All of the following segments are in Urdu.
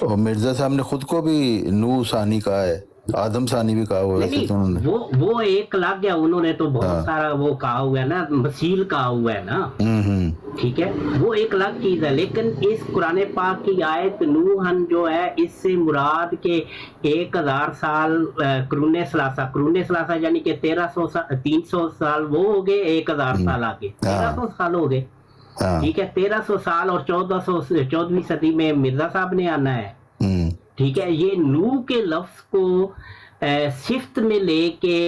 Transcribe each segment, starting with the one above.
اور مرزا صاحب نے خود کو بھی نوح ثانی کہا ہے, آدم ثانی بھی کہا ہوا ہے ویسے تو انہوں نے. وہ ایک الگ ہے, انہوں نے تو بہت سارا وہ کہا ہوا ہے نا, مسیل کہا ہوا ہے نا, ٹھیک ہے, وہ ایک الگ چیز ہے. لیکن اس قرآن پاک کی آیت نوحن جو ہے, اس سے مراد کے 1000 سال قرون ثلاثہ یعنی کہ 300 سال وہ ہو گئے, 1000 سال آگے 1300 سال ہو گئے, ٹھیک ہے, 1300 سال اور 14ویں صدی میں مرزا صاحب نے آنا ہے, ٹھیک ہے. یہ نو کے لفظ کو صفت میں لے کے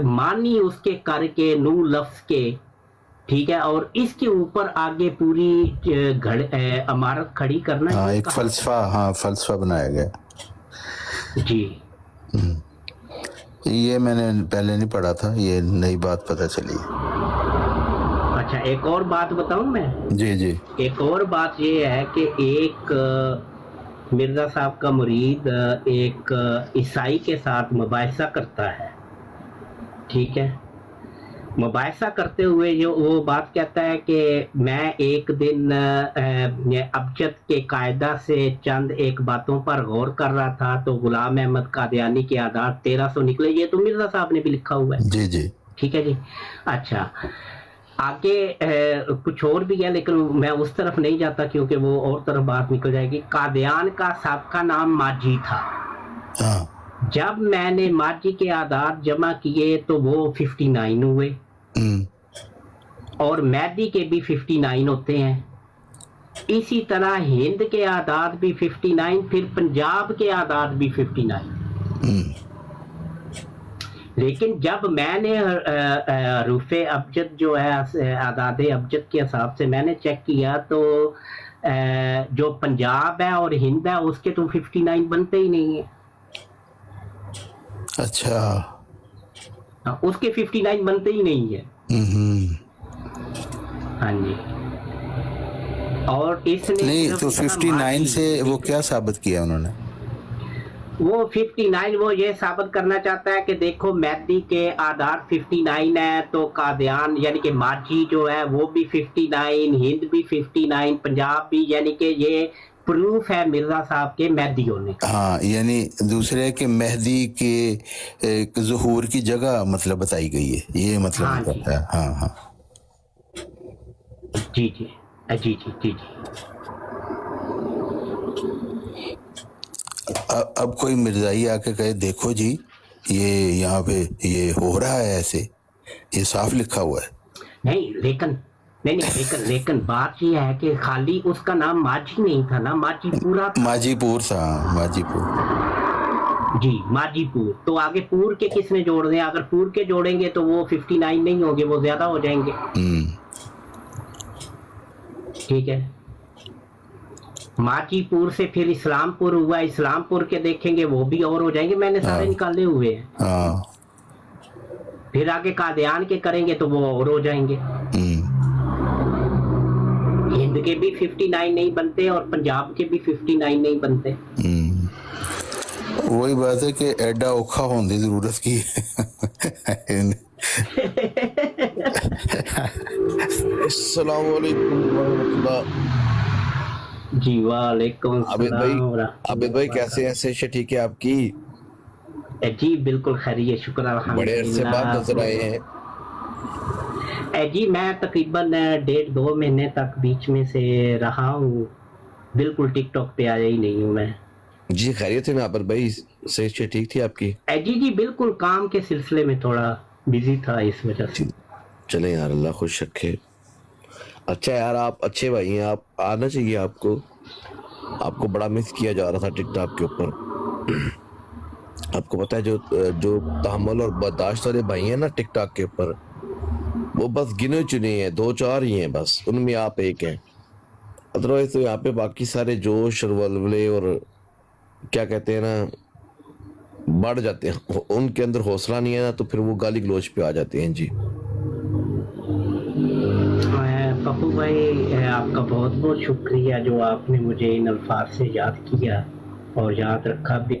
معنی اس کے کر کے نو لفظ کے, ٹھیک ہے, اور اس کے اوپر آگے پوری عمارت کھڑی کرنا, ایک فلسفہ بنایا گیا. جی یہ میں نے پہلے نہیں پڑھا تھا, یہ نئی بات پتہ چلی. اچھا, ایک اور بات بتاؤں میں. جی ایک اور بات یہ ہے کہ ایک مرزا صاحب کا مرید ایک عیسائی کے ساتھ مباحثہ کرتا ہے, ٹھیک ہے. مباحثہ کرتے ہوئے جو وہ بات کہتا ہے کہ میں ایک دن ابجد کے قاعدہ سے چند ایک باتوں پر غور کر رہا تھا تو غلام احمد قادیانی کے اعداد 1300 نکلے. یہ تو مرزا صاحب نے بھی لکھا ہوا ہے. جی ٹھیک ہے جی. اچھا, آگے کچھ اور بھی ہے لیکن میں اس طرف نہیں جاتا کیونکہ وہ اور طرف بات نکل جائے گی. قادیان کا سابقہ نام ماجی تھا. جب میں نے ماجی کے اعداد جمع کیے تو وہ 59 ہوئے, اور میدی کے بھی 59 ہوتے ہیں. اسی طرح ہند کے اعداد بھی 59, پھر پنجاب کے اعداد بھی 59. لیکن جب میں نے حروف ابجد جو ہے اعداد ابجد کے حساب سے میں نے چیک کیا تو جو پنجاب ہے اور ہند ہے اس کے تو 59 بنتے ہی نہیں ہیں. اچھا, اس کے 59 بنتے ہی نہیں ہیں. ہاں جی. اور اس نے نہیں تو 59 سے وہ کیا ثابت کیا انہوں نے؟ وہ 59 وہ یہ ثابت کرنا چاہتا ہے کہ دیکھو میدی کے اعداد 59 ہے تو قادیان یعنی کہ ماجی جو ہے وہ بھی 59, ہند بھی 59, پنجاب بھی, یعنی کہ یہ پروف ہے مرزا صاحب کے مہدی ہونے کا. ہاں, یعنی دوسرے کے مہدی کے ظہور کی جگہ مطلب بتائی گئی ہے, یہ مطلب ہے. ہاں جی جی جی جی جی جی. اب کوئی مرزائی آ کے کہے دیکھو جی یہ یہاں پہ یہ ہو رہا ہے ایسے, یہ صاف لکھا ہوا ہے. لیکن بات یہ ہے کہ خالی اس کا نام ماجی نہیں تھا نا, ماجی پورا تھا. ماجی پور تھا, ماجی پور. جی ماجی پور. تو آگے پور کے کس نے جوڑ دیں؟ اگر پور کے جوڑیں گے تو وہ 59 نہیں ہوں گے, وہ زیادہ ہو جائیں گے. ٹھیک ہے. ماجی پور سے پھر اسلام پور ہوا, اسلام پور کے دیکھیں گے وہ بھی اور ہو جائیں گے, میں نے سارے نکالے ہوئے ہیں. پھر آگے قادیان کے کریں گے تو وہ اور ہو جائیں گے. ہند کے بھی 59 نہیں بنتے اور پنجاب کے بھی 59 نہیں بنتے. وہی بات ہے کہ ایڈا اوکھا ہونے کی ضرورت کی. السلام علیکم ورحمۃ اللہ. جی وعلیکم السلام. عابد بھائی کیسے ہیں؟ صحت ٹھیک ہے آپ کی؟ جی بالکل خیریت, شکر الحمد للہ. بڑے عرصے بعد نظر آئے ہیں. جی میں تقریباً 1.5-2 مہینے تک بیچ میں سے رہا ہوں, بالکل ٹک ٹاک پہ آیا ہی نہیں ہوں میں. جی خیریت ہے. میں عابد بھائی صحت ٹھیک تھی آپ کی؟ جی بالکل, کام کے سلسلے میں تھوڑا بزی تھا اس وجہ سے. چلیں یار, اللہ خوش رکھے. اچھا یار, آپ اچھے بھائی ہیں, آپ آنا چاہیے. آپ کو بڑا مس کیا جا رہا تھا ٹک ٹاک کے اوپر. آپ کو پتا ہے جو تحمل اور برداشت والے بھائی ہیں نا ٹک ٹاک کے اوپر, وہ بس گنے چنے ہیں, 2-4 ہی ہیں بس, ان میں آپ ایک ہیں. ادروائز تو یہاں پہ باقی سارے جوش اور ولولے اور کیا کہتے ہیں نا بڑھ جاتے ہیں. ان کے اندر حوصلہ نہیں ہے نا تو پھر وہ گالی گلوچ پہ آ جاتے ہیں. جی پپو بھائی آپ کا بہت بہت شکریہ جو آپ نے مجھے ان الفاظ سے یاد کیا اور یاد رکھا بھی.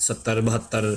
70, 72,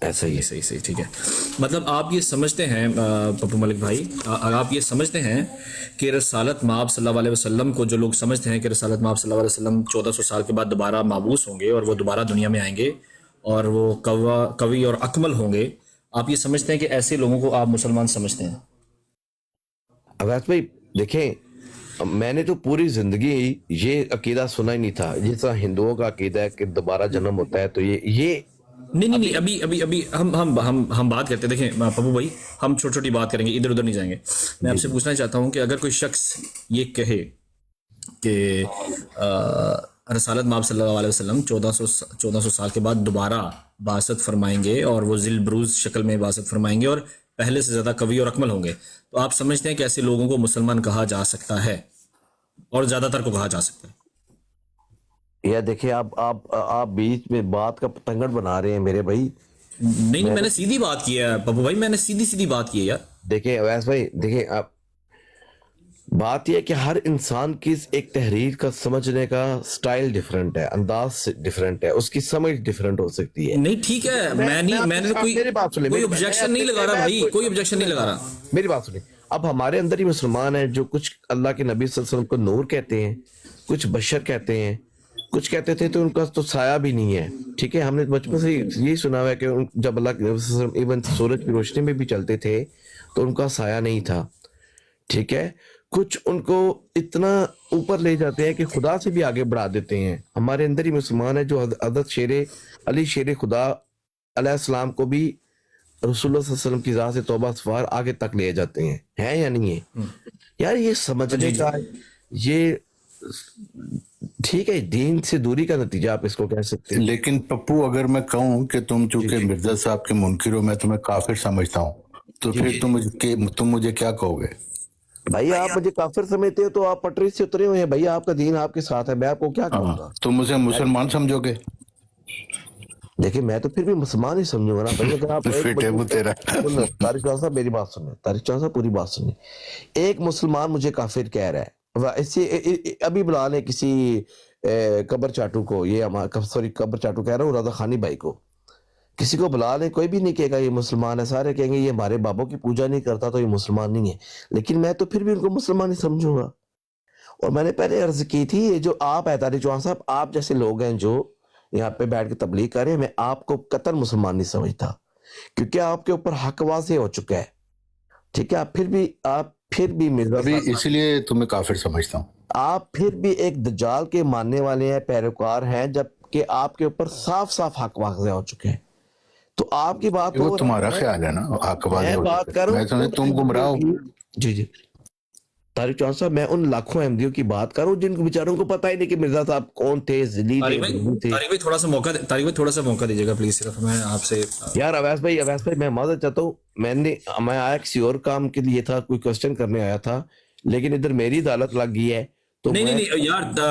ایسا ہی ہے. صحیح صحیح ٹھیک ہے. مطلب آپ یہ سمجھتے ہیں پپو ملک بھائی، آپ یہ سمجھتے ہیں کہ رسالت مآب صلی اللہ علیہ وسلم کو، جو لوگ سمجھتے ہیں کہ رسالت مآب صلی اللہ علیہ وسلم 1400 سال کے بعد دوبارہ مابعوث ہوں گے اور وہ دوبارہ دنیا میں آئیں گے اور وہ قوی اور اکمل ہوں گے، آپ یہ سمجھتے ہیں کہ ایسے لوگوں کو آپ مسلمان سمجھتے ہیں؟ اویس بھائی دیکھیں، میں نے تو پوری زندگی یہ عقیدہ سنا ہی نہیں تھا جس طرح ہندوؤں کا عقیدہ ہے کہ دوبارہ جنم ہوتا ہے. تو یہ نہیں ابھی ہم بات کرتے ہیں. دیکھیں پپو بھائی، ہم چھوٹی چھوٹی بات کریں گے، ادھر ادھر نہیں جائیں گے. میں آپ سے پوچھنا چاہتا ہوں کہ اگر کوئی شخص یہ کہے کہ رسالت مآب صلی اللہ علیہ وسلم 1400 سال کے بعد دوبارہ بعثت فرمائیں گے اور وہ ذل بروز شکل میں بعثت فرمائیں گے اور پہلے سے زیادہ قوی اور اکمل ہوں گے، تو آپ سمجھتے ہیں کہ ایسے لوگوں کو مسلمان کہا جا سکتا ہے اور زیادہ تر کو کہا جا سکتا ہے؟ یا دیکھیں آپ بیچ میں بات کا پتنگڑ بنا رہے ہیں میرے بھائی. نہیں میں نے سیدھی بات کی ہے پپو بھائی، میں نے سیدھی بات کی ہے یار. دیکھیں اویس بھائی، دیکھیں آپ، بات یہ ہے کہ ہر انسان کی ایک تحریر کا سمجھنے کا سٹائل ڈیفرنٹ ہے، انداز ڈیفرنٹ ہے، اس کی سمجھ ڈیفرنٹ ہو سکتی ہے. نہیں ٹھیک ہے، میں نے میری بات سنیں، کوئی آبجیکشن نہیں لگا رہا بھائی، کوئی آبجیکشن نہیں لگا رہا. میری بات سنیں. اب ہمارے اندر ہی مسلمان ہیں جو کچھ اللہ کے نبی صلی اللہ علیہ وسلم کو نور کہتے ہیں، کچھ بشر کہتے ہیں، کچھ کہتے تھے تو ان کا تو سایہ بھی نہیں ہے. ٹھیک ہے، ہم نے بچپن سے یہی سنا ہوا ہے کہ جب اللہ کے نبی صلی اللہ علیہ وسلم ایون سورج کی روشنی میں بھی چلتے تھے تو ان کا سایہ نہیں تھا. ٹھیک ہے، کچھ ان کو اتنا اوپر لے جاتے ہیں کہ خدا سے بھی آگے بڑھا دیتے ہیں. ہمارے اندر ہی مسلمان ہے جو حضرت علی شیر خدا علیہ السلام کو بھی رسول اللہ صلی اللہ علیہ وسلم کی ذات سے توبہ سفار آگے تک لے جاتے ہیں. ہے یا نہیں ہے یار؟ یہ سمجھنے کا، یہ ٹھیک ہے دین سے دوری کا نتیجہ آپ اس کو کہہ سکتے ہیں. لیکن پپو اگر میں کہوں کہ تم چونکہ مرزا صاحب کے منکر ہو، میں تمہیں کافر سمجھتا ہوں، تو پھر تم مجھے کیا کہو گے؟ بھائی آپ مجھے کافر سمجھتے ہو تو آپ پٹری سے اترے ہوئے ہیں بھائی، آپ کا دین آپ کے ساتھ ہے، میں آپ کو کیا کہوں گا؟ تم مجھے مسلمان سمجھو گے؟ دیکھیں میں تو پھر بھی مسلمان ہی سمجھوں گا نا بھائی. اگر آپ طارق جان صاحب میری بات سنیں، طارق جان صاحب پوری بات سنیں. ایک مسلمان مجھے کافر کہہ رہا ہے، ابھی بلا لیں کسی قبر چاٹو کو، قبر چاٹو کہہ رہا ہوں رضا خانی بھائی کو، کسی کو بلا لیں، کوئی بھی نہیں کہے گا یہ مسلمان ہے. سارے کہیں گے یہ ہمارے بابوں کی پوجا نہیں کرتا تو یہ مسلمان نہیں ہے. لیکن میں تو پھر بھی ان کو مسلمان ہی سمجھوں گا. اور میں نے پہلے عرض کی تھی، یہ جو آپ ہے طارق جوان صاحب، آپ جیسے لوگ ہیں جو یہاں پہ بیٹھ کے تبلیغ کر رہے ہیں، میں آپ کو قطر مسلمان نہیں سمجھتا، کیونکہ آپ کے اوپر حق واضح ہو چکا ہے. ٹھیک ہے، آپ پھر بھی مرزا صاحب، اس لیے تمہیں کافر سمجھتا ہوں. آپ پھر بھی ایک دجال کے ماننے والے ہیں، پیروکار ہیں، جبکہ آپ کے اوپر صاف صاف حق واضح ہو چکے ہیں. تو آپ کی بات وہ تمہارا خیال ہے نا، حق واضح ہو بات چکا ہے. کروں میں سمجھتا تم گمراہ ہو. جی طارق چوہان صاحب، میں ان لاکھوں احمدیوں کی بات کروں جن کو بیچاروں کو پتہ ہی نہیں کہ مرزا صاحب کون تھے، ذلیل تھے. طارق بھائی تھوڑا سا موقع دیجیے گا پلیز. صرف میں آپ سے یار اویس بھائی میں معذرت چاہتا ہوں، میں آیا کسی اور کام کے لیے تھا، کوئی کوسچن کرنے آیا تھا، لیکن ادھر میری عدالت لگ گئی ہے. تو نہیں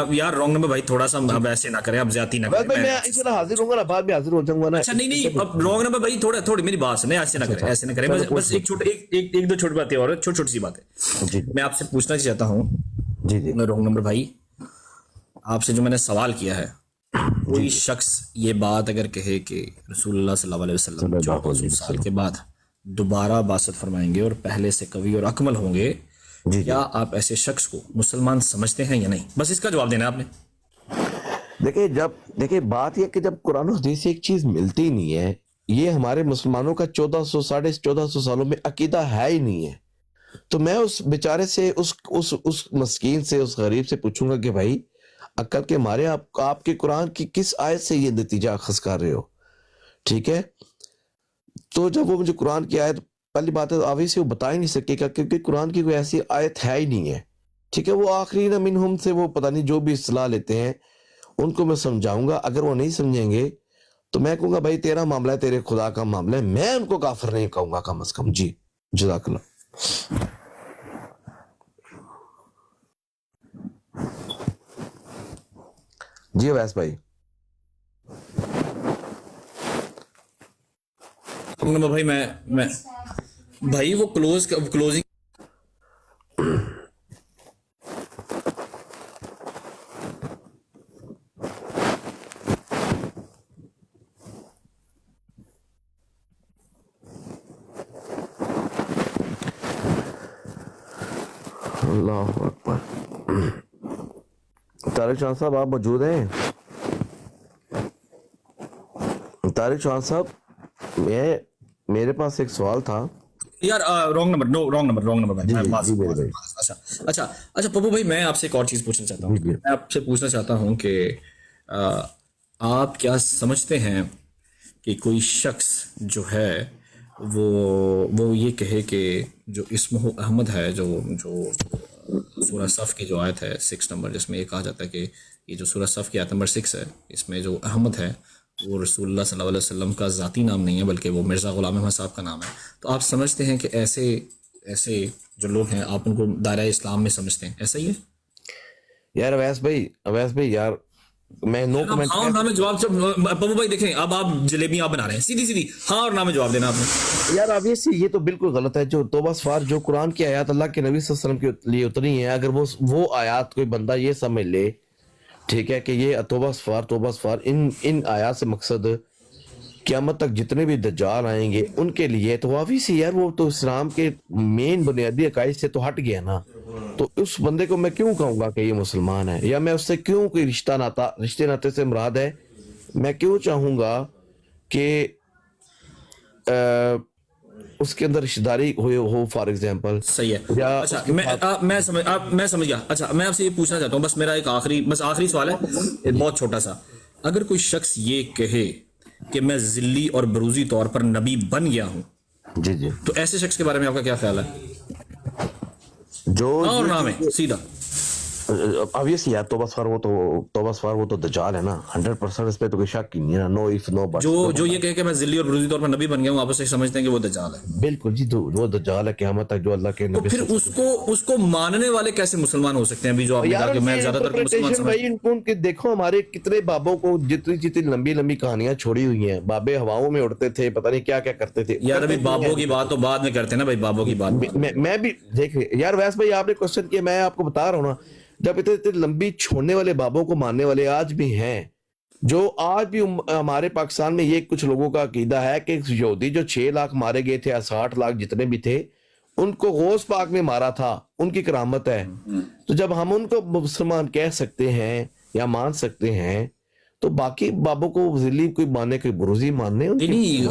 یار رانگ نمبر بھائی، تھوڑا سا اب ایسے نہ کریں، اب زیادتی نہ کریں. میں اس طرح حاضر ہوں گا نا، بعد میں حاضر ہو جاؤں گا نا. اچھا نہیں اب رانگ نمبر بھائی، تھوڑی میری بات سنیں، ایسے نہ کریں. بس ایک دو چھوٹی باتیں اور چھوٹی سی باتیں میں آپ سے پوچھنا چاہتا ہوں. جی رانگ نمبر بھائی، آپ سے جو میں نے سوال کیا ہے، کوئی شخص یہ بات اگر کہے کہ رسول اللہ صلی اللہ علیہ وسلم 1400 سال کے بعد دوبارہ بعثت فرمائیں گے اور پہلے سے قوی اور اکمل ہوں گے، کیا آپ ایسے شخص کو مسلمان سمجھتے ہیں یا نہیں؟ بس اس کا جواب دینا آپ نے. دیکھیں بات یہ کہ جب قرآن و حدیث سے ایک چیز ملتی نہیں ہے، یہ ہمارے مسلمانوں کا 1400 سالوں میں عقیدہ ہے ہی نہیں ہے، تو میں اس بیچارے سے، اس مسکین سے، اس غریب سے پوچھوں گا کہ بھائی عقل کے مارے آپ کے قرآن کی کس آیت سے یہ نتیجہ اخذ کر رہے ہو؟ ٹھیک ہے، تو جب وہ مجھے قرآن کی آیت، پہلی بات ہے آوی سے وہ بتا ہی نہیں سکے گا، کیونکہ قرآن کی کوئی ایسی آیت ہے ہی نہیں ہے. ٹھیک ہے، وہ آخرین منہم سے وہ پتہ نہیں جو بھی اصطلاح لیتے ہیں ان کو میں سمجھاؤں گا. اگر وہ نہیں سمجھیں گے تو میں کہوں گا بھائی تیرا معاملہ ہے، تیرے خدا کا معاملہ ہے، میں ان کو کافر نہیں کہوں گا کم از کم. جی جزاک اللہ. جی اویس بھائی. بھائی میں بھائی وہ کلوزنگ اللہ اکبر. طارق شاہ صاحب آپ موجود ہیں؟ طارق شاہ صاحب میرے پاس ایک سوال تھا. یار رانگ نمبر جی میرے بھائی. اچھا پپو بھائی میں آپ سے ایک اور چیز پوچھنا چاہتا ہوں. میں آپ سے پوچھنا چاہتا ہوں کہ آپ کیا سمجھتے ہیں کہ کوئی شخص جو ہے وہ یہ کہے کہ جو اسمہ احمد ہے جو سورہ صف کی جو آیت ہے 6 نمبر, جس میں یہ کہا جاتا ہے کہ یہ جو سورہ صف کی آیت نمبر 6 ہے, اس میں جو احمد ہے وہ رسول اللہ صلی اللہ علیہ وسلم کا ذاتی نام نہیں ہے بلکہ وہ مرزا غلام احمد صاحب کا نام ہے. تو آپ سمجھتے ہیں کہ ایسے جو لوگ ہیں آپ ان کو دائرہ اسلام میں سمجھتے ہیں, ایسا ہی ہے؟ یار اویس بھائی یار میں نو کمنٹ. ہاں اور نہ میں جواب. پپو بھائی دیکھیں اب آپ جلیبیاں بنا رہے ہیں, سیدھی ہاں اور نہ میں جواب دینا آپ نے. یار obviously یہ تو بالکل غلط ہے. جو توبہ سفار جو قرآن کی آیات اللہ کے نبی صلی اللہ علیہ وسلم کے لیے اتری ہیں, اگر وہ آیات کوئی بندہ یہ سمجھ لے ٹھیک ہے کہ یہ توبہ سفار ان آیات سے مقصد قیامت تک جتنے بھی دجال آئیں گے ان کے لیے, تو obviously یار وہ تو اسلام کے مین بنیادی عقائد سے تو ہٹ گیا نا. تو اس بندے کو میں کیوں کہوں گا کہ یہ مسلمان ہے, یا میں اس سے کیوں کوئی رشتے ناطے سے مراد ہے, میں کیوں چاہوں گا کہ اس کے اندر رشتہ داری ہو فار ایگزامپل. صحیح ہے. اچھا میں سمجھ گیا. اچھا میں آپ سے یہ پوچھنا چاہتا ہوں, بس میرا ایک آخری سوال ہے بہت چھوٹا سا. اگر کوئی شخص یہ کہے کہ میں ذلی اور بروزی طور پر نبی بن گیا ہوں, جی تو ایسے شخص کے بارے میں آپ کا کیا خیال ہے؟ جو اور نام ہے سیدھا obviously یار توبہ سفار وہ تو دجال ہے نا 100%, اس پہ تو کوئی شک ہی نہیں ہے نا. نو اف نو بٹ جو یہ کہے کہ میں ذلی اور بروزی طور پر نبی بن گیا ہوں, آپ اسے سمجھتے ہیں کہ وہ دجال ہے؟ بالکل جی, وہ دجال ہے قیامت تک جو اللہ کے تو نبی. پھر اس کو ماننے والے کیسے مسلمان ہو سکتے ہیں؟ ابھی جو آپ نے کہا کہ میں زیادہ تر کو مسلمان سمجھتا ہوں. دیکھو ہمارے کتنے بابوں کو جتنی لمبی کہانیاں چھوڑی ہوئی ہیں, بابے ہواؤں میں اڑتے تھے, پتہ نہیں کیا کرتے تھے. یار ابھی بابوں کی بات تو بعد میں کرتے ہیں نا بھائی, بابوں کی بات میں بھی دیکھ یار ویس بھائی آپ نے کوشچن کیا, میں آپ کو بتا رہا ہوں نا, جب اتنے لمبی چھوڑنے والے بابوں کو ماننے والے آج بھی ہیں, جو آج بھی ہمارے پاکستان میں یہ کچھ لوگوں کا عقیدہ ہے کہ یہودی جو 6 لاکھ مارے گئے تھے, 60 لاکھ جتنے بھی تھے, ان کو غوث پاک میں مارا تھا, ان کی کرامت ہے. تو جب ہم ان کو مسلمان کہہ سکتے ہیں یا مان سکتے ہیں, تو باقی بابوں کو ذلی کوئی ماننے, کوئی بروزی ماننے نہیں.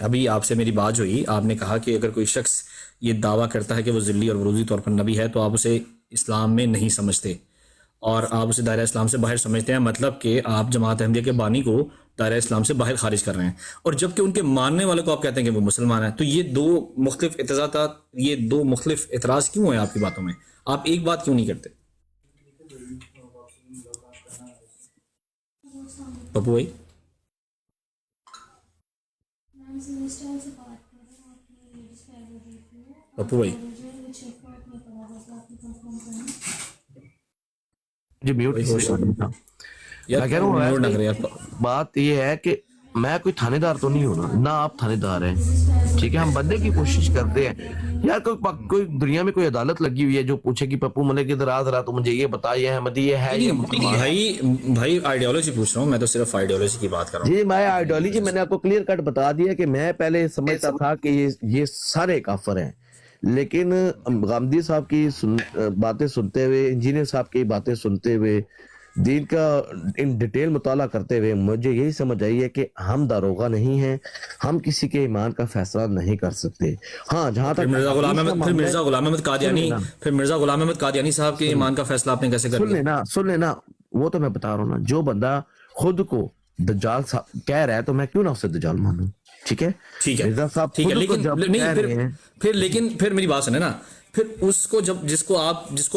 ابھی آپ سے میری بات ہوئی, آپ نے کہا کہ اگر کوئی شخص یہ دعویٰ کرتا ہے کہ وہ ذلی اور بروزی طور پر نبی ہے تو آپ اسے اسلام میں نہیں سمجھتے اور آپ اسے دائرہ اسلام سے باہر سمجھتے ہیں. مطلب کہ آپ جماعت احمدیہ کے بانی کو دائرہ اسلام سے باہر خارج کر رہے ہیں, اور جبکہ ان کے ماننے والے کو آپ کہتے ہیں کہ وہ مسلمان ہیں. تو یہ دو مختلف اعتراض کیوں ہیں آپ کی باتوں میں؟ آپ ایک بات کیوں نہیں کرتے پپو بھائی؟ پپو بھائی جی میوٹ بات یہ ہے کہ میں کوئی تھانے دار تو نہیں ہونا, نہ آپ تھانے دار ہیں, ٹھیک ہے. ہم بندے کی کوشش کرتے ہیں یار. کوئی دنیا میں کوئی عدالت لگی ہوئی ہے جو پوچھے کہ پپو ملک ادھر آ رہا تو مجھے یہ بتا, یہ احمدی یہ ہے. بھائی آئیڈیالوجی پوچھ رہا ہوں میں, تو صرف آئیڈیالوجی کی بات کر رہا ہوں. جی میں آئیڈیالوجی میں نے آپ کو کلیئر کٹ بتا دیا کہ میں پہلے سمجھتا تھا کہ یہ سارے کافر ہیں, لیکن غامدی صاحب کی باتیں سنتے ہوئے, انجینئر صاحب کی باتیں سنتے ہوئے, دین کا ان ڈیٹیل مطالعہ کرتے ہوئے مجھے یہی سمجھ آئی ہے کہ ہم داروغہ نہیں ہیں, ہم کسی کے ایمان کا فیصلہ نہیں کر سکتے. ہاں جہاں تک مرزا غلام احمد قادیانی صاحب کے ایمان کا فیصلہ آپ نے کیسے کر لیا؟ سن لینا وہ تو میں بتا رہا ہوں نا, جو بندہ خود کو دجال کہہ رہا ہے تو میں کیوں نہ اسے دجال مانوں, ٹھیک ہے مرزا صاحب ٹھیک ہے. لیکن پھر میری بات سنیں نا, پھر اس کو جس کو آپ جس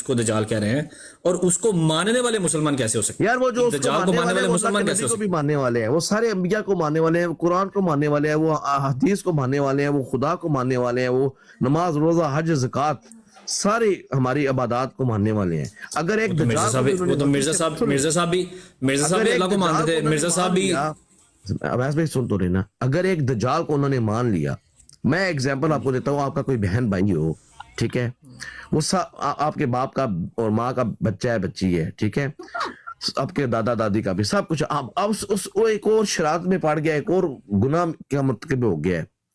کو دجال کہہ رہے ہیں, اور اس کو ماننے والے مسلمان کیسے ہو سکتے ہیں؟ یار وہ جو دجال کو ماننے والے مسلمان کیسے ہو سکتے ہیں؟ ماننے والے ہیں, وہ سارے انبیاء کو ماننے والے ہیں, وہ قرآن کو ماننے والے ہیں, وہ حدیث کو ماننے والے ہیں, وہ خدا کو ماننے والے ہیں, وہ نماز روزہ حج زکات ساری ہماری عبادات کو ماننے والے ہیں. اگر ایک مرزا صاحب بھی اللہ کو مانتے تھے. مرزا صاحب بھی عباس بھائی سن تو رہے نا, اگر ایک دجال کو انہوں نے مان لیا, میں ایگزامپل آپ کو دیتا ہوں, آپ کا کوئی بہن بھائی ہو, ٹھیک ہے, وہ آپ کے باپ کا اور ماں کا بچہ ہے, بچی ہے, ٹھیک ہے, آپ کے دادا دادی کا بھی سب کچھ, اب وہ ایک اور شرارت میں پڑ گیا, ایک اور گناہ کا مرتکب ہو گیا ہے,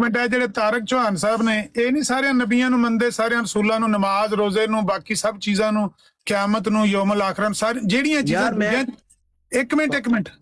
ਮਿੰਟ ਇਹ ਜਿਹੜੇ ਤਾਰਕ ਚੌਹਾਨ ਸਾਹਿਬ ਨੇ ਇਹ ਨਹੀਂ ਸਾਰਿਆਂ ਨਬੀਆਂ ਨੂੰ ਮੰਨਦੇ, ਸਾਰਿਆਂ ਰਸੂਲਾਂ ਨੂੰ, ਨਮਾਜ਼ ਰੋਜ਼ੇ ਨੂੰ, ਬਾਕੀ ਸਭ ਚੀਜ਼ਾਂ ਨੂੰ, ਕਿਆਮਤ ਨੂੰ, ਯੌਮਲ ਆਖਰਤ, ਸਾਰੀ ਜਿਹੜੀਆਂ ਚੀਜ਼ਾਂ ਯਾਰ ਮੈਂ- ਦੂਜਿਆਂ ਇੱਕ ਮਿੰਟ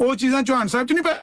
ਉਹ ਚੀਜ਼ਾਂ ਚੌਹਾਨ ਸਾਹਿਬ ਚ ਨਹੀਂ ਪਾਈਆਂ।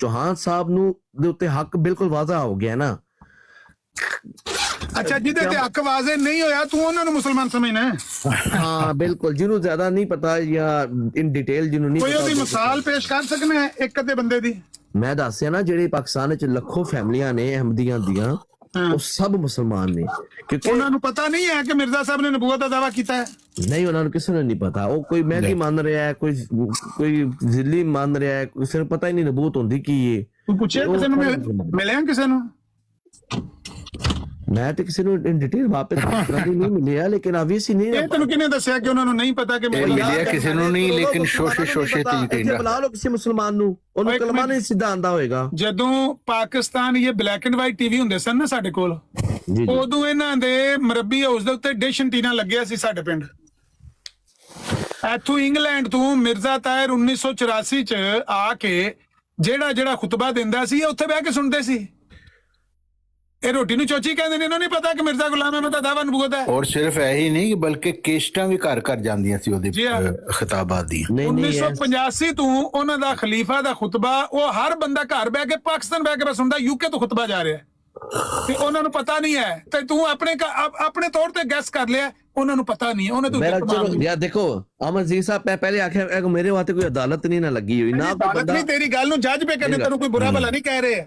ਚੌਹਾਨ ਸਾਹਿਬ ਨੂੰ ਦੇ ਉੱਤੇ ਹੱਕ ਬਿਲਕੁਲ ਵਾਜ਼ਾ ਹੋ ਗਿਆ ਨਾ। ਅੱਛਾ, ਜਿਹਦੇ ਤੇ ਹੱਕ ਵਾਜ਼ੇ ਨਹੀਂ ਹੋਇਆ ਤੂੰ ਉਹਨਾਂ ਨੂੰ ਮੁਸਲਮਾਨ ਸਮਝਣਾ ਹੈ? ਹਾਂ ਬਿਲਕੁਲ, ਜਿਹਨੂੰ ਜ਼ਿਆਦਾ ਨਹੀਂ ਪਤਾ ਜਾਂ ਇਨ ਡਿਟੇਲ ਜਿਹਨੂੰ ਨਹੀਂ ਕੋਈ ਪਤਾ, ਉਹਦੀ ਮਿਸਾਲ ਪੇਸ਼ ਕਰ ਸਕਣਾ ਹੈ ਇੱਕ ਅੱਧੇ ਬੰਦੇ ਦੀ? ਮੈਂ ਦੱਸਿਆ ਨਾ ਜਿਹੜੇ ਪਾਕਿਸਤਾਨ ਵਿੱਚ ਲੱਖੋਂ ਫੈਮਲੀਆਂ ਨੇ ਅਹਿਮਦੀਆਂ ਦੀਆਂ, ਉਹ ਸਭ ਮੁਸਲਮਾਨ ਨੇ, ਕਿਉਂਕਿ ਉਹਨਾਂ ਨੂੰ ਪਤਾ ਨਹੀਂ ਹੈ ਕਿ ਮਿਰਜ਼ਾ ਸਾਹਿਬ ਨੇ ਨਬੂਵਤ ਦਾ ਦਾਵਾ ਕੀਤਾ ਹੈ। ਨਹੀਂ, ਉਹਨਾਂ ਨੂੰ ਕਿਸੇ ਨੂੰ ਨਹੀਂ ਪਤਾ। ਉਹ ਕੋਈ ਮਹਿਦੀ ਮੰਨ ਰਿਹਾ ਹੈ, ਕੋਈ ਜ਼ਿੱਲੀ ਮੰਨ ਰਿਹਾ ਹੈ, ਕਿਸੇ ਨੂੰ ਪਤਾ ਹੀ ਨਹੀਂ ਨਬੂਤ ਹੁੰਦੀ ਕੀ ਹੈ। ਤੂੰ ਪੁੱਛਿਆ ਕਿਸੇ ਨੂੰ, ਮਿਲਿਆ ਕਿਸੇ ਨੂੰ? ਮੈਂ ਤੇ ਕਿਸੇ ਨੂੰ ਇਨ ਡਿਟੇਲ ਵਾਪਸ ਨਹੀਂ ਮਿਲਿਆ, ਲੇਕਿਨ ਆਬਵੀਅਸਲੀ ਨਹੀਂ। ਇਹ ਤੈਨੂੰ ਕਿਹਨੇ ਦੱਸਿਆ ਕਿ ਉਹਨਾਂ ਨੂੰ ਨਹੀਂ ਪਤਾ ਕਿ ਮਿਲਿਆ ਕਿਸੇ ਨੂੰ ਨਹੀਂ, ਲੇਕਿਨ ਸ਼ੋਸ਼ੇ ਤੇ ਇੱਥੇ ਬੁਲਾ ਲਓ ਕਿਸੇ ਮੁਸਲਮਾਨ ਨੂੰ, ਉਹਨੂੰ ਕਲਮਾ ਨਹੀਂ ਸਿੱਧਾ ਆਂਦਾ ਹੋਏਗਾ। ਜਦੋਂ ਪਾਕਿਸਤਾਨ ਇਹ ਬਲੈਕ ਐਂਡ ਵਾਈਟ ਟੀਵੀ ਹੁੰਦੇ ਸਨ ਨਾ ਸਾਡੇ ਕੋਲ, ਜੀ ਜੀ ਉਦੋਂ ਇਹਨਾਂ ਦੇ ਮਰਬੀ ਹਾਊਸ ਦੇ ਉੱਤੇ ਡਿਸ਼ ਐਂਟੀਨਾ ਲੱਗਿਆ ਸੀ ਸਾਡੇ ਪਿੰਡ। ਇੱਥੋਂ ਇੰਗਲੈਂਡ ਤੋਂ ਮਿਰਜ਼ਾ ਤਾਹਿਰ 1984 ਚ ਆ ਕੇ ਜਿਹੜਾ ਖੁਤਬਾ ਦਿੰਦਾ ਸੀ ਉੱਥੇ ਬਹਿ ਕੇ ਸੁਣਦੇ ਸੀ। ਇਹ ਰੋਟੀ ਨੂੰ ਚੋਚੀ ਕਹਿੰਦੇ ਨੇ, ਇਹਨਾਂ ਨੂੰ ਨਹੀਂ ਪਤਾ ਕਿ ਮਿਰਜ਼ਾ ਗੁਲਾਮ ਅਹਿਮਦ ਦਾ ਦਾਵਾ ਨਬੂਵਤ ਹੈ। ਔਰ ਸਿਰਫ ਇਹੀ ਨਹੀਂ ਬਲਕਿ ਕੇਸਟਾਂ ਵੀ ਘਰ ਘਰ ਜਾਂਦੀਆਂ ਸੀ ਉਹਦੇ ਖਿਤਾਬਾਤ ਦੀਆਂ। 1985 ਤੋਂ ਉਹਨਾਂ ਦਾ ਖਲੀਫਾ ਦਾ ਖੁਤਬਾ ਉਹ ਹਰ ਬੰਦਾ ਘਰ ਬਹਿ ਕੇ ਪਾਕਿਸਤਾਨ ਬਹਿ ਕੇ ਸੁਣਦਾ, ਯੂਕੇ ਤੋਂ ਖੁਤਬਾ ਜਾ ਰਿਹਾ ਤੇ ਉਹਨਾਂ ਨੂੰ ਪਤਾ ਨਹੀਂ ਹੈ। ਤੇ ਤੂੰ ਆਪਣੇ ਤੌਰ ਤੇ ਗੈਸ ਕਰ ਲਿਆ, ਉਹਨਾਂ ਨੂੰ ਪਤਾ ਨਹੀਂ ਹੈ। ਉਹਨੇ ਤੂੰ ਚਲੋ ਯਾਰ ਦੇਖੋ ਅਮਨ ਜੀ ਸਾਹਿਬ, ਮੈਂ ਪਹਿਲੇ ਆਖਿਆ ਮੇਰੇ ਵਾਸਤੇ ਕੋਈ ਅਦਾਲਤ ਨਹੀਂ ਨਾ ਲੱਗੀ ਹੋਈ ਨਾ, ਕੋਈ ਬੰਦਾ ਤੇਰੀ ਗੱਲ ਨੂੰ ਜੱਜ ਪੇ ਕਰਨੇ, ਤੈਨੂੰ ਕੋਈ ਬੁਰਾ ਭਲਾ ਨਹੀਂ ਕਹਿ ਰਹੇ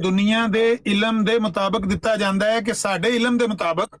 ਦੁਨੀਆ ਦੇ ਇਲਮ ਦੇ ਮੁਤਾਬਕ ਦਿੱਤਾ ਜਾਂਦਾ ਹੈ ਕਿ ਸਾਡੇ ਇਲਮ ਦੇ ਮੁਤਾਬਕ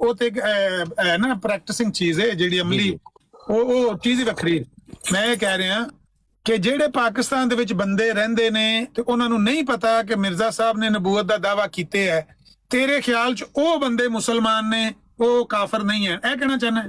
ਉਹ ਤੇ ਹੈ ਨਾ ਪ੍ਰੈਕਟਿਸਿੰਗ ਚੀਜ਼ ਏ ਜਿਹੜੀ ਅਮਲੀ, ਉਹ ਚੀਜ਼ ਹੀ ਵੱਖਰੀ। ਮੈਂ ਇਹ ਕਹਿ ਰਿਹਾ ਕਿ ਜਿਹੜੇ ਪਾਕਿਸਤਾਨ ਦੇ ਵਿੱਚ ਬੰਦੇ ਰਹਿੰਦੇ ਨੇ ਤੇ ਉਹਨਾਂ ਨੂੰ ਨਹੀਂ ਪਤਾ ਕਿ ਮਿਰਜ਼ਾ ਸਾਹਿਬ ਨੇ ਨਬੂਵਤ ਦਾ ਦਾਵਾ ਕੀਤੇ ਹੈ, ਤੇਰੇ ਖਿਆਲ 'ਚ ਉਹ ਬੰਦੇ ਮੁਸਲਮਾਨ ਨੇ, ਉਹ ਕਾਫਰ ਨਹੀਂ ਹੈ, ਇਹ ਕਹਿਣਾ ਚਾਹੁੰਦਾ ਹੈ?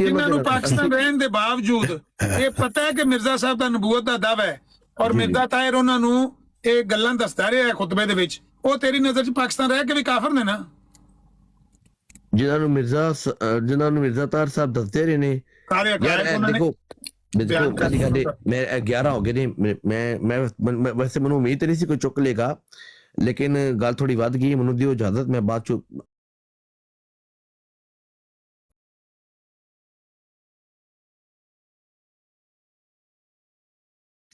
ਇਹਨਾਂ ਨੂੰ ਪਾਕਿਸਤਾਨ ਰਹਿਣ ਦੇ ਬਾਵਜੂਦ ਇਹ ਪਤਾ ਹੈ ਕਿ ਮਿਰਜ਼ਾ ਸਾਹਿਬ ਦਾ ਨਬੂਵਤ ਦਾ ਦਾਵਾ ਹੈ, ਔਰ ਮਿਰਜ਼ਾ ਤਾਹਿਰ ਉਹਨਾਂ ਨੂੰ ਇਹ ਗੱਲਾਂ ਦੱਸਦਾ ਰਿਹਾ ਖੁਤਬੇ ਦੇ ਵਿੱਚ, ਉਹ ਤੇਰੀ ਨਜ਼ਰ 'ਚ ਪਾਕਿਸਤਾਨ ਰਹਿ ਕੇ ਵੀ ਕਾਫਰ ਨੇ ਨਾ? ਜਿਨ੍ਹਾਂ ਨੂੰ ਮਿਰਜ਼ਾ ਤਾਹਿਰ ਸਾਹਿਬ ਦੱਸਦੇ ਰਹੇ ਨੇ ਯਾਰ, ਦੇਖੋ ਕਦੀ ਮੈਂ 11 ਹੋ ਗਏ ਨੇ, ਮੈਂ ਵੈਸੇ ਮੈਨੂੰ ਉਮੀਦ ਨਹੀਂ ਸੀ ਕੋਈ ਚੁੱਕ ਲੇਗਾ, ਲੇਕਿਨ ਗੱਲ ਥੋੜੀ ਵੱਧ ਗਈ, ਮੈਨੂੰ ਦਿਓ ਇਜਾਜ਼ਤ, ਮੈਂ ਬਾਅਦ ਚ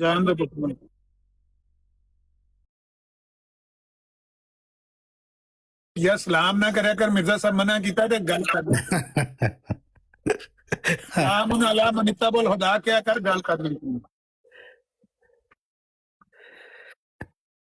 ਜਾਨ ਦਾ ਪੁੱਤ ਯਾ ਸਲਾਮ ਨਾ ਕਰਿਆ ਕਰ, ਮਿਰਜ਼ਾ ਸਾਹਿਬ ਮਨਾ ਕੀਤਾ ਤੇ ਗੱਲ ਕਰ ਆਮਨ ਅਲਾ ਮਨਿਤਾ ਬੋਲ ਖੁਦਾ ਕਿਆ ਕਰ, ਗੱਲ ਕਰ ਲਈ।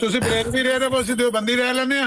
ਤੁਸੀਂ ਬਰੇਲਵੀ ਰਹਿ ਰਹੇ ਹੋ, ਅਸੀਂ ਦੇਵਬੰਦੀ ਰਹਿ ਲੈਨੇ ਆ,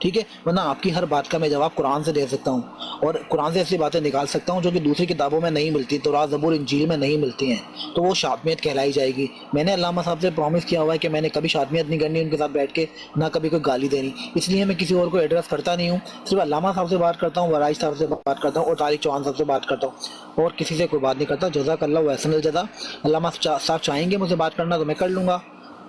ٹھیک ہے, ورنہ آپ کی ہر بات کا میں جواب قرآن سے دے سکتا ہوں, اور قرآن سے ایسی باتیں نکال سکتا ہوں جو کہ دوسری کتابوں میں نہیں ملتی, تورات زبور انجیل میں نہیں ملتی ہیں, تو وہ شاطمیت کہلائی جائے گی. میں نے علامہ صاحب سے پرومس کیا ہوا ہے کہ میں نے کبھی شاطمیت نہیں کرنی ان کے ساتھ بیٹھ کے, نہ کبھی کوئی گالی دینی, اس لیے میں کسی اور کو ایڈریس کرتا نہیں ہوں, صرف علامہ صاحب سے بات کرتا ہوں, ورائش صاحب سے بات کرتا ہوں, اور طارق چوہان صاحب سے بات کرتا ہوں, اور کسی سے کوئی بات نہیں کرتا. جزاک اللہ وحسن الجزا. علامہ صاحب چاہیں گے مجھے بات کرنا تو میں کر لوں گا,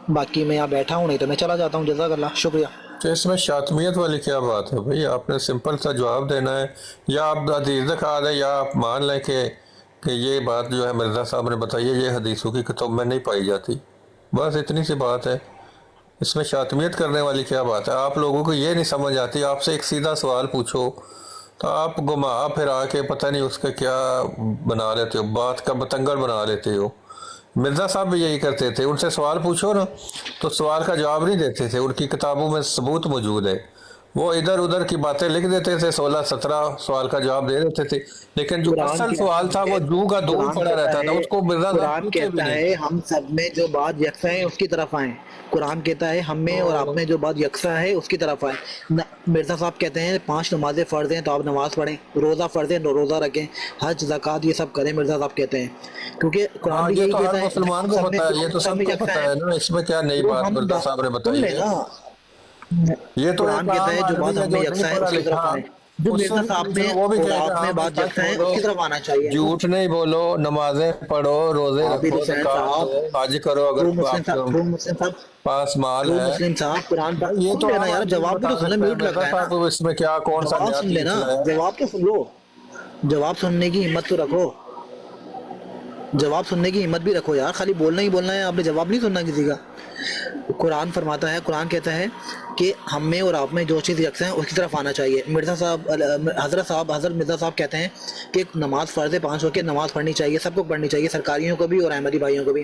باقی میں یہاں بیٹھا ہوں, نہیں تو میں چلا جاتا ہوں. جزاک اللہ, شکریہ. تو اس میں شاطمیت والی کیا بات ہے بھائی؟ آپ نے سمپل سا جواب دینا ہے, یا آپ حدیث دکھا دیں یا آپ مان لیں کہ یہ بات جو ہے مرزا صاحب نے بتائی ہے یہ حدیثوں کی کتب میں نہیں پائی جاتی, بس اتنی سی بات ہے. اس میں شاطمیت کرنے والی کیا بات ہے؟ آپ لوگوں کو یہ نہیں سمجھ آتی, آپ سے ایک سیدھا سوال پوچھو تو آپ گھما پھرا کے پتہ نہیں اس کا کیا بنا لیتے ہو, بات کا بتنگڑ بنا لیتے ہو. مرزا صاحب بھی یہی کرتے تھے, ان سے سوال پوچھو نا تو سوال کا جواب نہیں دیتے تھے, ان کی کتابوں میں ثبوت موجود ہے, وہ ادھر ادھر کی باتیں لکھ دیتے تھے, 16-17 سوال کا جواب دے دیتے تھے, لیکن جو اصل سوال تھا وہ جو کا دور پڑا رہتا تھا, اس کو مرزا صاحب قرآن پوچھتے بھی کہتا نہیں. ہے ہم سب میں جو بات یکساں ہے اس کی طرف آئیں. قرآن کہتا ہے ہم میں اور آپ میں جو بات یکساں ہے اس کی طرف آئیں. مرزا صاحب کہتے ہیں 5 نمازیں فرض ہیں تو آپ نماز پڑھیں, روزہ فرض ہے تو روزہ رکھیں, حج زکوٰۃ یہ سب کریں. مرزا صاحب کہتے ہیں کیونکہ قرآن بھی یہ یہی تو ہر کہتا ہے مسلمان کو پتا ہے, یہ تو سب کو پتا ہے نا, اس میں کیا نئی بات مرزا صاحب نے بتائی ہے. یہ تو قرآن ایک کہتا عام ہے جو آدمی بات ہے ہم جو میں نہیں یکساں ہے پڑھا اس کی طرف لکھا, آئیں. جو اس سے مرزا صاحب میں وہ بھی اور کہے آپ گا میں ہاں بات سچ یکساں ہے اس بولو, کی طرف آنا چاہیے. جھوٹ نہیں بولو, نمازیں پڑھو, روزے عابد رکھو, حسین زکوٰۃ صاحب, دو, حج کرو اگر ٹرو مسلم آپ کے صاحب, پاس مال ٹرو ہے. مسلم صاحب, قرآن پر یہ سن تو لینا عام یار, آدمی جواب بھی بتا تو سن لے, سکتا ہے. میوٹ لگ مرزا رہا ہے صاحب نا, کو اس میں کیا کون سا جواب نیا سن چیز لینا, ہے؟ جواب تو سن لو, جواب سننے کی ہمت تو رکھو, جواب سننے کی ہمت بھی رکھو یار, خالی بولنا ہی بولنا ہے, آپ نے جواب نہیں سننا کسی کا. قرآن فرماتا ہے, قرآن کہتا ہے کہ ہم میں اور آپ میں جو چیز یکساں ہے اس کی طرف آنا چاہیے. مرزا صاحب, حضرت مرزا صاحب کہتے ہیں کہ نماز فرض ہے 5 وقت نماز پڑھنی چاہیے, سب کو پڑھنی چاہیے, سرکاریوں کو بھی اور احمدی بھائیوں کو بھی.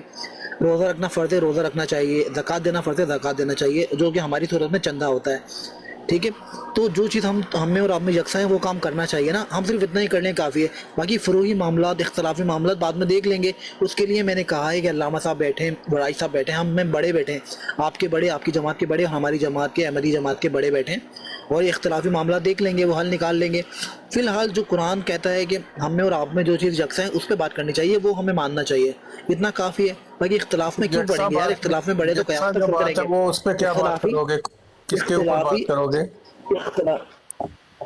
روزہ رکھنا فرض ہے, روزہ رکھنا چاہیے. زکوٰۃ دینا فرض ہے, زکوٰۃ دینا چاہیے, جو کہ ہماری صورت میں چندہ ہوتا ہے. ٹھیک ہے, تو جو چیز ہم میں اور آپ میں یکساں ہے وہ کام کرنا چاہیے نا, ہم صرف اتنا ہی کرنے کافی ہے. باقی فروعی معاملات, اختلافی معاملات بعد میں دیکھ لیں گے. اس کے لیے میں نے کہا ہے کہ علامہ صاحب بیٹھے, ورائش صاحب بیٹھے, ہم میں بڑے بیٹھے ہیں, آپ کے بڑے, آپ کی جماعت کے بڑے, ہماری جماعت کے, احمدی جماعت کے بڑے بیٹھے ہیں, اور یہ اختلافی معاملات دیکھ لیں گے, وہ حل نکال لیں گے. فی الحال جو قرآن کہتا ہے کہ ہم میں اور آپ میں جو چیز یکساں ہے اس پہ بات کرنی چاہیے, وہ ہمیں ماننا چاہیے, اتنا کافی ہے. باقی اختلاف میں کیوں یکساں پڑیں گے یار, بات, اختلاف میں بڑے تو یکساں قیامت جو تک پھر کریں بات ہے گے. وہ اس پہ کیا بات اختلافی کرو گے, کس کے اوپر بات کرو گے؟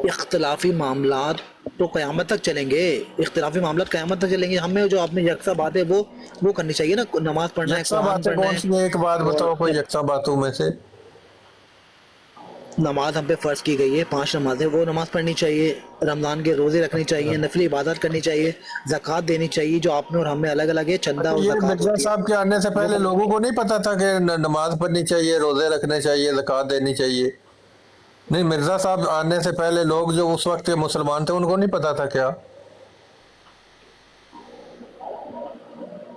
اختلافی معاملات تو قیامت تک چلیں گے, اختلافی معاملات قیامت تک چلیں گے. ہمیں جو آپ میں یکساں بات ہے وہ کرنی چاہیے نا, نماز پڑھنا ہے, یکساں قرآن باتیں پڑھنا کون ہے, سی ہیں؟ ایک بات بتاؤ کوئی یکساں باتوں میں سے. نماز ہم پہ فرض کی گئی ہے 5 نمازیں, وہ نماز پڑھنی چاہیے, رمضان کے روزے رکھنی چاہیے, نفلی عبادت کرنی چاہیے, زکوٰۃ دینی چاہیے, جو آپ میں اور ہم میں الگ الگ ہے, چندہ اچھا, اور یہ زکوٰۃ مرزا ہوتی ہے, صاحب کے آنے سے وہ پہلے کرنی لوگوں چاہیے. کو نہیں پتا تھا کہ نماز پڑھنی چاہیے, روزے رکھنے چاہیے, زکوٰۃ دینی چاہیے؟ نہیں, مرزا صاحب آنے سے پہلے لوگ جو اس وقت کے مسلمان تھے ان کو نہیں پتا تھا کیا؟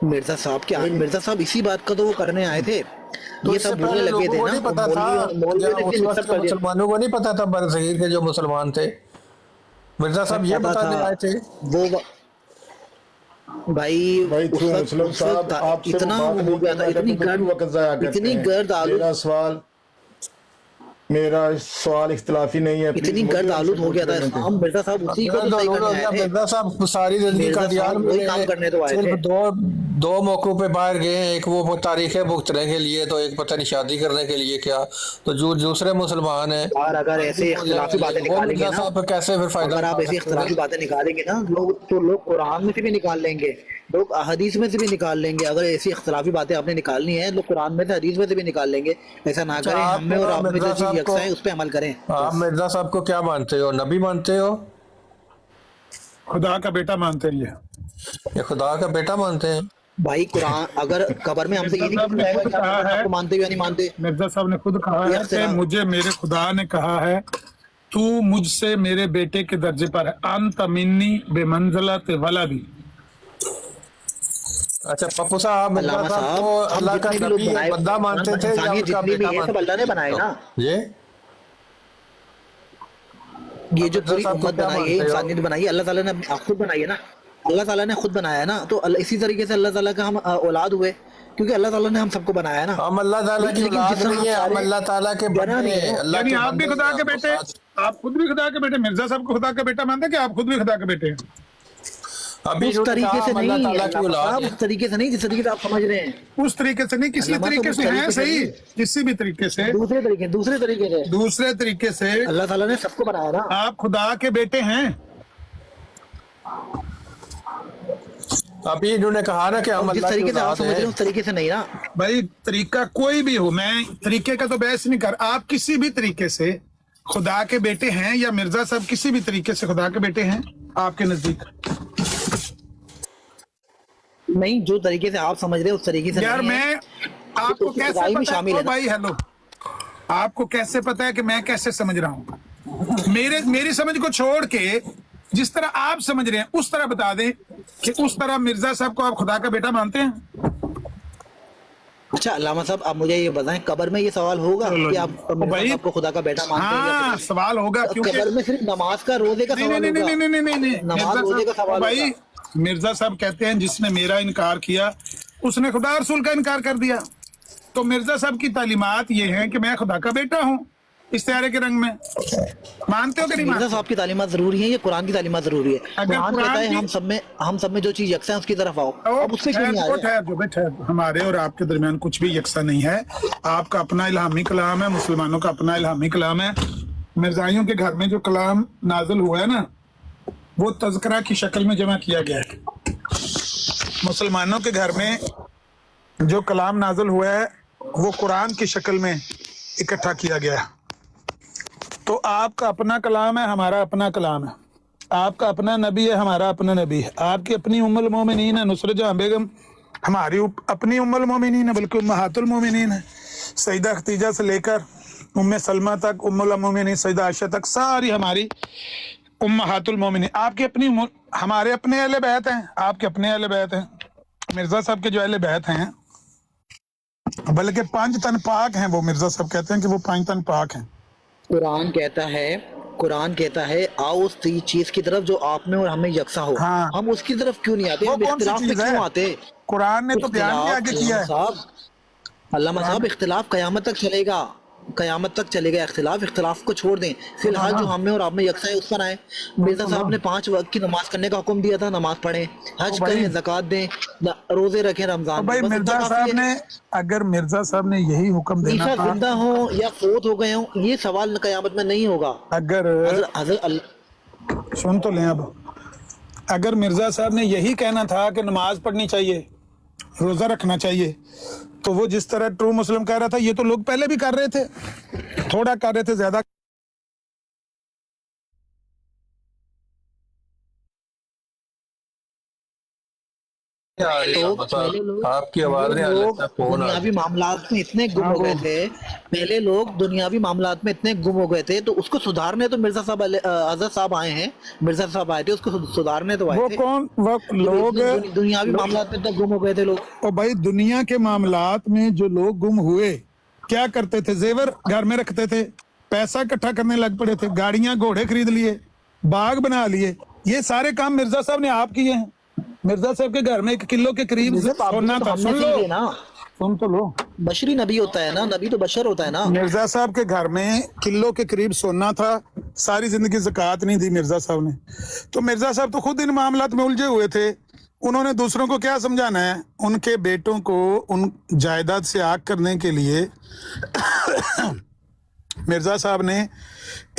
مرزا صاحب اسی بات کا تو وہ کرنے آئے تھے, تو یہ اس سے سب بھولنے پہلے لگے لوگوں تھے کو نا, نہیں پتا تھا کیا؟ مولویوں نے اس بھی وقت سب کے کر دیا. مسلمانوں کو نہیں پتا تھا برصغیر کے جو مسلمان تھے؟ مرزا صاحب یہ پتا بتانے تھا آئے تھے. وہ بھائی, تھرو مسلم اس صاحب وقت آپ سے وہ اتنا بات وہ نہیں ہو گیا تھا, کرنا چاہتے تو کیوں وقت ضائع کرتے اتنی ہیں؟ گرد آلود, میرا سوال اختلافی نہیں ہے, پلیز اتنی مجھے گرد ان سے آلود ہو پوچھ گیا تھا لینے دیں. اسلام. مرزا صاحب اسی کو تو گرد صحیح آلود کرنے ہو آئے گیا. تھے, مرزا صاحب ساری زندگی مرزا قادیان صاحب میں وہی رہے, کام کرنے تو آئے تھے. صرف دو موقعوں پہ باہر گئے ہیں, ایک وہ تاریخیں بھگتنے کے لیے, تو ایک پتہ نہیں شادی کرنے کے لیے کیا, تو جو دوسرے مسلمان ہیں یار اگر ایسے بولنے اختلافی والے, باتیں وہ نکالیں گے مرزا نا, صاحب پہ کیسے پھر فائدہ اگر آپ اٹھا ایسی سکتے اختلافی تھے؟ باتیں نکالیں گے نا, لوگ قرآن میں سے بھی نکال لیں گے, لوگ حدیث میں سے بھی نکال لیں گے. اگر ایسی اختلافی باتیں آپ نے نکالنی ہیں, لوگ قرآن میں سے, حدیث میں سے بھی نکال لیں گے. ایسا نہ اچھا, کریں, ہم آپ میں اور آپ میں جو مرزا چیز صاحب کو, یکساں ہے اس پہ عمل کریں آپ بس. مرزا صاحب کو کیا مانتے ہو, نبی مانتے ہو خدا کا بیٹا مانتے ہیں یا خدا کا بیٹا مانتے ہیں؟ بھائی قرآن, اگر قبر میں ہم سے یہ نہیں پوچھا جائے گا کہ آپ قرآن آپ کو مانتے ہو یا نہیں مانتے. مرزا صاحب نے خود کہا یہ ہے کہ اختلاف, مجھے میرے خدا نے کہا ہے تو مجھ سے میرے بیٹے کے درجے پر ہے, انت منی بے منزلت ولدی. اچھا پپو صاحب, مرزا علامہ صاحب صاحب, کو ہم اللہ کا جتنے بھی لوگ نبی یا بنائے بندہ مانتے تھے یا ان انسانیت کا جتنی بیٹا بھی ہے سب مانتے اللہ نے بنائے تھے؟ نا, یہ یہ جو مرزا پوری صاحب کو امت کیا بنائی ہے, مانتے ہو؟ انسانیت بنائی ہے, اللہ تعالیٰ نے خود بنائی ہے نا. اللہ تعالیٰ نے خود بنایا ہے نا, تو اسی طریقے سے اللہ تعالیٰ کا ہم اولاد ہوئے, کیونکہ اللہ تعالیٰ نے ہم سب کو بنایا ہے نا. ہم اللہ تعالیٰ کی لیکن اولاد جس طرح نہیں ہے, ہم سارے اللہ تعالیٰ کے بنا بندے نہیں ہیں. ہے. اللہ یعنی کے آپ بھی بندے خدا ہیں, کے آپ بیٹے, ساتھ- آپ خود بھی خدا کے بیٹے, مرزا صاحب کو خدا کا بیٹا مانتے ہیں کہ آپ خود بھی خدا کے بیٹے ہیں؟ ابھی اس انہوں نے طریقے کہا سے ہم اللہ نہیں تعالیٰ کی علامہ اولاد صاحب, ہیں. اس طریقے سے نہیں جس طریقے سے آپ سمجھ رہے ہیں. اس طریقے سے نہیں, کسی علامہ طریقے صاحب سے اس ہیں طریقے سے صحیح, نہیں. کسی بھی طریقے سے, دوسرے طریقے سے دوسرے طریقے سے اللہ تعالیٰ نے سب کو بنایا نا. آپ خدا کے بیٹے ہیں. ابھی انہوں نے کہا نا کہ ہم جس اللہ کی طریقے سے آپ اولاد سمجھ رہے ہیں ہیں. اس طریقے سے نہیں نا. بھائی طریقہ کوئی بھی ہو, میں طریقے کا تو بحث نہیں کر, آپ کسی بھی طریقے سے خدا کے بیٹے ہیں, یا مرزا صاحب کسی بھی طریقے سے خدا کے بیٹے ہیں آپ کے نزدیک؟ نہیں, جو طریقے سے آپ سمجھ رہے ہیں اس طریقے سے یار نہیں ہے. میں آپ کو اس میں کیسے خدائی بھی پتا شامل ہے, ہے نا. بھائی ہیلو, آپ کو کیسے پتا ہے کہ میں کیسے سمجھ رہا ہوں؟ میری سمجھ کو چھوڑ کے جس طرح آپ سمجھ رہے ہیں اس طرح بتا دیں کہ اس طرح مرزا صاحب کو آپ خدا کا بیٹا مانتے ہیں؟ اچھا علامہ صاحب, آپ مجھے یہ بتائیں, قبر میں یہ سوال ہوگا کہ آپ مرزا بھائی, صاحب کو خدا کا بیٹا مانتے ہیں یا ہاں پھر سوال ہوگا, نہیں؟ کیونکہ قبر میں صرف نماز کا, روزے کا نہیں سوال نہیں ہوگا. نہیں نہیں نہیں نہیں, نماز روزے کا سوال بھائی ہوگا. مرزا صاحب کہتے ہیں جس نے میرا انکار کیا اس نے خدا رسول کا انکار کر دیا. تو مرزا صاحب کی تعلیمات یہ ہیں کہ میں خدا کا بیٹا ہوں استعارے کے رنگ میں, مانتے ہو کہ نہیں مرزا مانتے؟ صاحب کی تعلیمات ضروری ہیں یا قرآن کی تعلیمات ضروری ہے؟ اگر قرآن قرآن کہتا ہے کی- ہم سب میں جو چیز یکساں ہے اس کی طرف آؤ. اب اس پہ کیوں نہیں آ رہے؟ ٹھہر جو بھائی ٹھہر, ہمارے اور آپ کے درمیان کچھ بھی یکساں نہیں ہے. آپ کا اپنا الہامی کلام ہے, مسلمانوں کا اپنا الہامی کلام ہے. مرزائیوں کے گھر میں جو کلام نازل ہوا ہے نا, وہ تذکرہ کی شکل میں جمع کیا گیا ہے. مسلمانوں کے گھر میں جو کلام نازل ہوا ہے وہ قرآن کی شکل میں اکٹھا کیا گیا ہے. تو آپ کا اپنا کلام ہے, ہمارا اپنا کلام ہے. آپ کا اپنا نبی ہے, ہمارا اپنا نبی ہے. آپ کی اپنی ام المومنین ہے نصرت جہاں بیگم, ہماری اپنی ام المومنین ہے, بلکہ امہات المومنین ہے. سیدہ ختیجہ سے لے کر ام سلمہ تک, ام المومنین سیدہ عائشہ تک, ساری ہماری امہات المومنین. آپ کی اپنی ہمارے اپنے اہل بیت ہیں, آپ کے اپنے اہل بیت ہیں. مرزا صاحب کے جو اہل بیت ہیں, بلکہ 5 تن پاک ہیں, وہ مرزا صاحب کہتے ہیں کہ وہ 5 تن پاک ہیں. قرآن کہتا ہے آؤ اس چیز کی طرف جو آپ میں اور ہمیں یکساں ہو. ہاں. ہم اس کی طرف کیوں نہیں آتے؟ وہ ہم کون سی اختلاف میں چیز ہے؟ کیوں آتے؟ قرآن نے تو بیان بھی آگے کیا ہے. علامہ صاحب اختلاف قیامت تک چلے گا, قیامت تک چلے گا اختلاف. اختلاف کو چھوڑ دیں, فی الحال جو ہم میں اور آپ میں یکساں ہے اس پر آئیں. مرزا صاحب نے 5 وقت کی نماز کرنے کا حکم دیا تھا, نماز پڑھیں, حج کریں, زکوٰۃ دیں, روزے رکھیں رمضان میں. بھائی مرزا صاحب نے, اگر مرزا صاحب نے یہی حکم دینا خلیفہ تھا, زندہ ہوں یا فوت ہو گئے ہوں, یہ سوال قیامت میں نہیں ہوگا. اگر سن تو لیں, اب اگر مرزا صاحب نے یہی کہنا تھا کہ نماز پڑھنی چاہیے, روزہ رکھنا چاہیے, تو وہ جس طرح ٹرو مسلم کہہ رہا تھا, یہ تو لوگ پہلے بھی کر رہے تھے, تھوڑا کر رہے تھے, زیادہ آپ کی آواز نہیں آ رہی, لوگ فون آ دنیاوی معاملات میں اتنے گم ہو گئے تھے, پہلے لوگ دنیاوی معاملات میں اتنے گم ہو گئے تھے, تو اس کو سدھارنے تو مرزا صاحب حضرت صاحب آئے ہیں, مرزا صاحب آئے تھے, اس کو سدھارنے تو آئے وہ تھے. کون وہ لوگ, دنیاوی معاملات میں اتنے گم ہو گئے تھے لوگ. اور بھائی دنیا کے معاملات میں جو لوگ گم ہوئے کیا کرتے تھے؟ زیور گھر میں رکھتے تھے, پیسہ اکٹھا کرنے لگ پڑے تھے, گاڑیاں گھوڑے خرید لیے, باغ بنا لیے. یہ سارے کام مرزا صاحب نے آپ کیے ہیں. مرزا صاحب کے گھر میں 1 کلو کے قریب سونا تھا. سن لو, سن تو لو, بشری نبی ہوتا ہے نا, نبی تو بشر ہوتا ہے نا. مرزا صاحب کے گھر میں کلو کے قریب سونا تھا, ساری زندگی زکوٰۃ نہیں دی مرزا صاحب نے. تو مرزا صاحب تو خود ان معاملات میں الجھے ہوئے تھے, انہوں نے دوسروں کو کیا سمجھانا ہے؟ ان کے بیٹوں کو ان جائیداد سے آگ کرنے کے لیے مرزا صاحب نے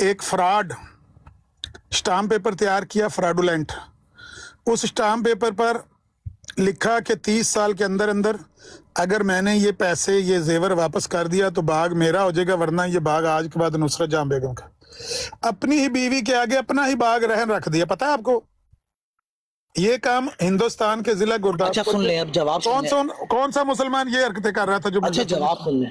ایک فراڈ اسٹامپ پیپر تیار کیا, فراڈولنٹ. اس اسٹامپ پیپر پر لکھا کہ 30 سال کے اندر اندر اگر میں نے یہ پیسے, یہ زیور واپس کر دیا تو باغ میرا ہو جائے گا, ورنہ یہ باغ آج کے بعد نصرت جہاں بیگم کا. اپنی ہی بیوی کے آگے اپنا ہی باغ رہن رکھ دیا. پتہ ہے آپ کو یہ کام ہندوستان کے ضلع اچھا گرداسپور سن لیں, اب جواب سن لیں. کون سا مسلمان یہ حرکتیں کر رہا تھا جو اچھا جواب سن لیں.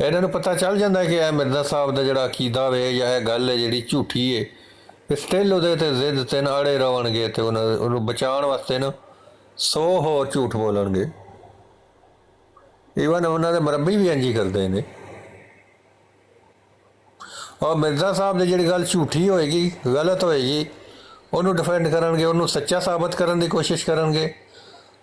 ਇਹਨਾਂ ਨੂੰ ਪਤਾ ਚੱਲ ਜਾਂਦਾ ਕਿ ਇਹ ਮਿਰਜ਼ਾ ਸਾਹਿਬ ਦਾ ਜਿਹੜਾ ਅਕੀਦਾ ਵੇ ਜਾਂ ਇਹ ਗੱਲ ਹੈ ਜਿਹੜੀ ਝੂਠੀ ਹੈ, ਤੇ ਸਟਿਲ ਉਹਦੇ ਤੇ ਜ਼ਿੱਦ ਤੇ ਅੜੇ ਰਹਣਗੇ ਤੇ ਉਹਨੂੰ ਬਚਾਉਣ ਵਾਸਤੇ ਨਾ 100 ਹੋਰ ਝੂਠ ਬੋਲਣਗੇ। ਈਵਨ ਉਹਨਾਂ ਦੇ ਮਰਬੀ ਵੀ ਇੰਝ ਹੀ ਕਰਦੇ ਨੇ। ਔਰ ਮਿਰਜ਼ਾ ਸਾਹਿਬ ਦੀ ਜਿਹੜੀ ਗੱਲ ਝੂਠੀ ਹੋਏਗੀ, ਗਲਤ ਹੋਏਗੀ, ਉਹਨੂੰ ਡਿਫੈਂਡ ਕਰਨਗੇ, ਉਹਨੂੰ ਸੱਚਾ ਸਾਬਤ ਕਰਨ ਦੀ ਕੋਸ਼ਿਸ਼ ਕਰਨਗੇ।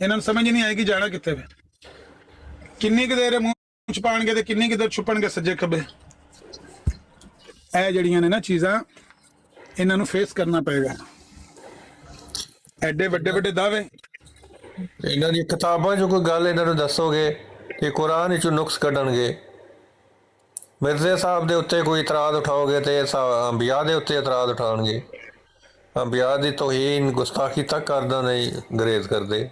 ਇਹਨਾਂ ਨੂੰ ਸਮਝ ਨਹੀਂ ਆਏਗੀ ਜਾਣਾ ਕਿੱਥੇ ਵੇ। ਕਿੰਨੀ ਕੁ ਦੇਰ ਮੂੰਹ ਚ ਪਾਣਗੇ ਤੇ ਕਿੰਨੀ ਕੁ ਦੇਰ ਛੁਪਣਗੇ ਸੱਜੇ ਖੱਬੇ। ਇਹ ਜਿਹੜੀਆਂ ਨੇ ਨਾ ਚੀਜ਼ਾਂ, ਇਹਨਾਂ ਨੂੰ ਫੇਸ ਕਰਨਾ ਪਏਗਾ। ਐਡੇ ਵੱਡੇ ਵੱਡੇ ਦਾਅਵੇ। ਇਹਨਾਂ ਦੀ ਕਿਤਾਬਾਂ 'ਚੋਂ ਕੋਈ ਗੱਲ ਇਹਨਾਂ ਨੂੰ ਦੱਸੋਗੇ ਕਿ ਕੁਰਾਨ ਵਿੱਚੋਂ ਨੁਕਸ ਕੱਢਣਗੇ। ਮਿਰਜ਼ੇ ਸਾਹਿਬ ਦੇ ਉੱਤੇ ਕੋਈ ਇਤਰਾਜ਼ ਉਠਾਓਗੇ ਤੇ ਅੰਬੀਆ ਦੇ ਉੱਤੇ ਇਤਰਾਜ਼ ਉਠਾਉਣਗੇ। ਅੰਬੀਆ ਦੀ ਤੋਹੀਨ ਗੁਸਤਾਖੀ ਤੱਕ ਕਰਦਾ ਨਹੀਂ ਗਰੇਜ਼ ਕਰਦੇ।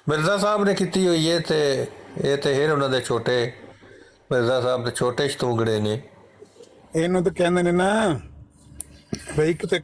ਮਿਰਜ਼ਾ ਸਾਹਿਬ ਨੇ ਕੀਤੀ ਹੋਈ ਹੈ ਤੇ ਇਹ ਤੇ ਫਿਰ ਉਹਨਾਂ ਦੇ ਛੋਟੇ ਮਿਰਜ਼ਾ ਸਾਹਿਬ ਦੇ ਛੋਟੇ ਸ਼ਤੂਗੜੇ ਨੇ। ਇਹਨੂੰ ਤਾਂ ਕਹਿੰਦੇ ਨੇ ਨਾ ਬਈ ਕਿਤੇ